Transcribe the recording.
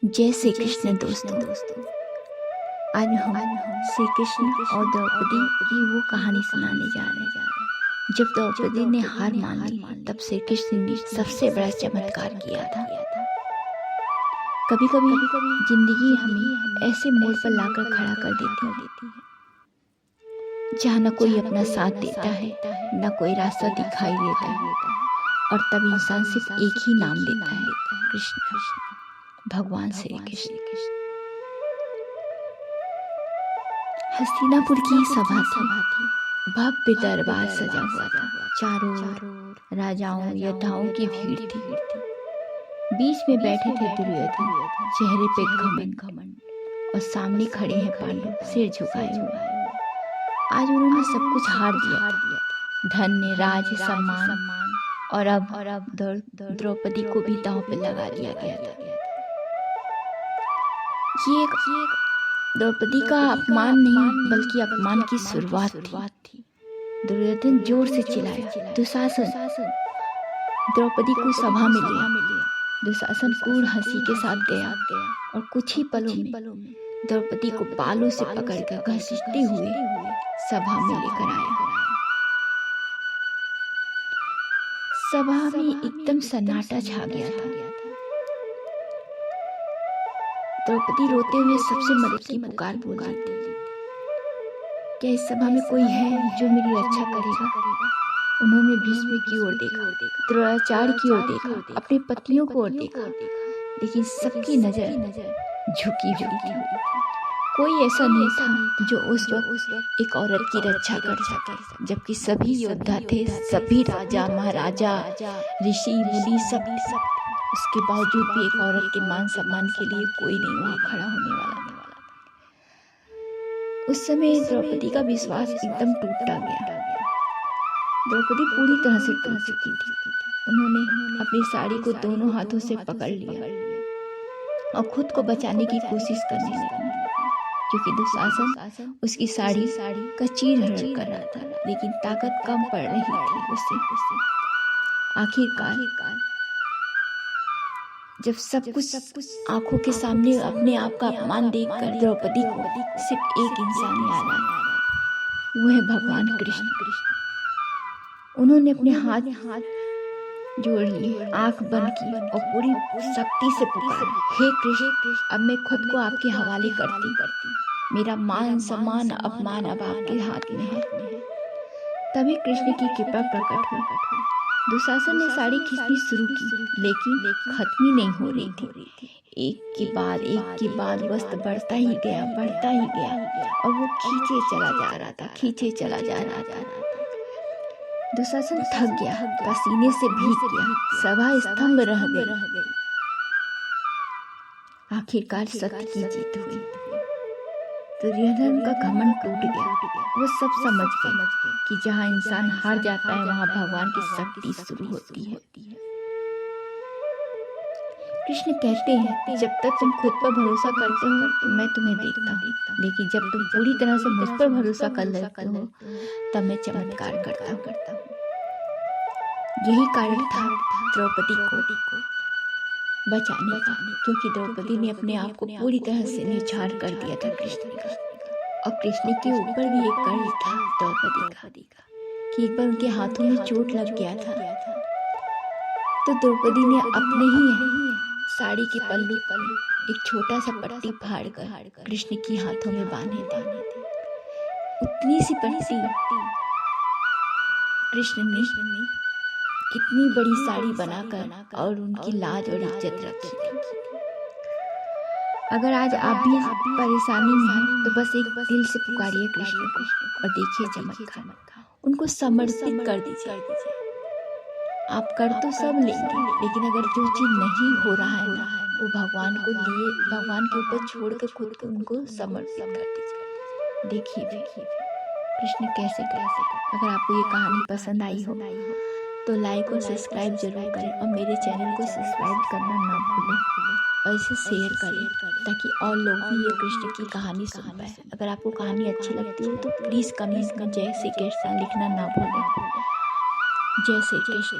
जय श्री कृष्ण दोस्तों। आज हम श्री कृष्ण और द्रौपदी की वो कहानी सुनाने जा रहे हैं। जब द्रौपदी ने हार मान ली तब श्री कृष्ण ने सबसे बड़ा चमत्कार किया था। कभी कभी जिंदगी हमें ऐसे मोड़ पर लाकर खड़ा कर देती है जहाँ न कोई अपना साथ देता है, न कोई रास्ता दिखाई देता है, और तब इंसान सिर्फ एक ही नाम लेता है, कृष्ण, भगवान श्री कृष्ण। हस्तिनापुर की सभा थी। भव्य दरबार सजा हुआ था। चारों ओर राजाओं योद्धाओं की भीड़ थी। बीच में बैठे थे दुर्योधन, चेहरे पे घमंड, और सामने खड़े हैं पांडव, सिर झुकाए हुए। आज उन्होंने सब कुछ हार दिया था, धन, राज, सम्मान, और अब द्रौपदी को भी दांव पे लगा दिया गया था। ये द्रौपदी का अपमान नहीं बल्कि अपमान की शुरुआत थी। दुर्योधन जोर से चिल्लाया, दुशासन! द्रौपदी को सभा में लिया। दुशासन क्रूर हंसी के साथ गया और कुछ ही पलों में द्रौपदी को बालों से पकड़कर घसीटते हुए सभा में लेकर आया। सभा में एकदम सन्नाटा छा गया था। द्रौपदी रोते हुए सबसे मदद की पुकार बोली, क्या इस सभा में कोई है जो मेरी रक्षा करेगा? उन्होंने भीष्म की ओर देखा, द्रोणाचार्य की ओर देखा, अपने पत्नियों की ओर देखा, लेकिन सबकी नजर झुकी हुई थी। कोई ऐसा नहीं था जो उस वक्त एक औरत की रक्षा कर सके, जबकि सभी योद्धा थे, सभी राजा महाराजा ऋषि मुनि सब। उसके बावजूद भी एक औरत के मान सम्मान के लिए कोई नहीं वहां खड़ा होने वाला था। उस समय द्रौपदी का विश्वास एकदम टूटा गया। द्रौपदी पूरी तरह से टूट चुकी थी। उन्होंने अपनी साड़ी को दोनों हाथों से पकड़ लिया और खुद को बचाने की कोशिश करने लगी, क्योंकि दुशासन उसकी साड़ी का चीर-हरण कर रहा था, लेकिन ताकत कम पड़ रही थी उससे। आखिरकार जब सब कुछ आंखों के सामने अपने आप का अपमान देखकर द्रौपदी को सिर्फ एक इंसान याद आया, वो है भगवान कृष्ण। उन्होंने अपने हाथ जोड़ लिए, आंख बंद की और पूरी शक्ति से पुकारा, हे कृष्ण, अब मैं खुद को आपके हवाले करती। मेरा मान सम्मान अपमान अब आपके हाथ में है। तभी कृष्ण की कृपा प्रकट हुई। दुशासन ने साड़ी खींचनी शुरू की, लेकिन खत्म ही नहीं हो रही थी। एक के बाद वस्त्र बढ़ता ही गया, और वो खींचे चला जा रहा था। दुशासन थक गया, पसीने से भीग गया, सभा स्तंभ रह गई। आखिरकार सत्य की जीत हुई। दुर्योधन का घमंड टूट गया। वो सब समझ गए कि जहाँ इंसान हार जाता है वहाँ भगवान की शक्ति शुरू होती है। कृष्ण कहते हैं, जब तक तुम खुद पर भरोसा करते हो तो मैं तुम्हें देखता हूँ, लेकिन जब तुम पूरी तरह से मुझ पर भरोसा कर लेते हो तब मैं चमत्कार करता हूँ। यही कारण था द्रौपदी को बचाने का, क्योंकि द्रौपदी ने अपने आप को पूरी तरह से निछावर कर दिया था कृष्ण का। और कृष्ण के ऊपर भी एक कर्ज था द्रौपदी का, कि एक बार उनके हाथों में चोट लग गया था, तो द्रौपदी ने अपने ही साड़ी के पल्लू एक छोटा सा पट्टी फाड़कर कृष्ण के हाथों में बांधे थे। उतनी सी पट्टी कृष्ण ने कितनी बड़ी साड़ी बनाकर और उनकी लाज और इज्जत रखी थी। अगर आज आप भी परेशानी में हैं तो बस एक दिल से पुकारिए कृष्ण को और देखिए चमत्कार। उनको समर्पित कर दीजिए। आप कर तो सब लेंगे, लेकिन अगर जो चीज नहीं हो रहा है ना, वो भगवान के ऊपर छोड़कर खुद को उनको समर्पित कर दीजिए। देखिए कृष्ण कैसे। अगर आपको ये कहानी पसंद आई हो तो लाइक और सब्सक्राइब जरूर करें, और मेरे चैनल को सब्सक्राइब करना ना भूलें, और इसे शेयर करें ताकि और लोग भी ये कृष्ण की कहानी सुन पाए। अगर आपको कहानी अच्छी लगती हो तो प्लीज़ कमेंट में जय श्री कृष्ण लिखना ना भूलें। जय श्री कृष्ण।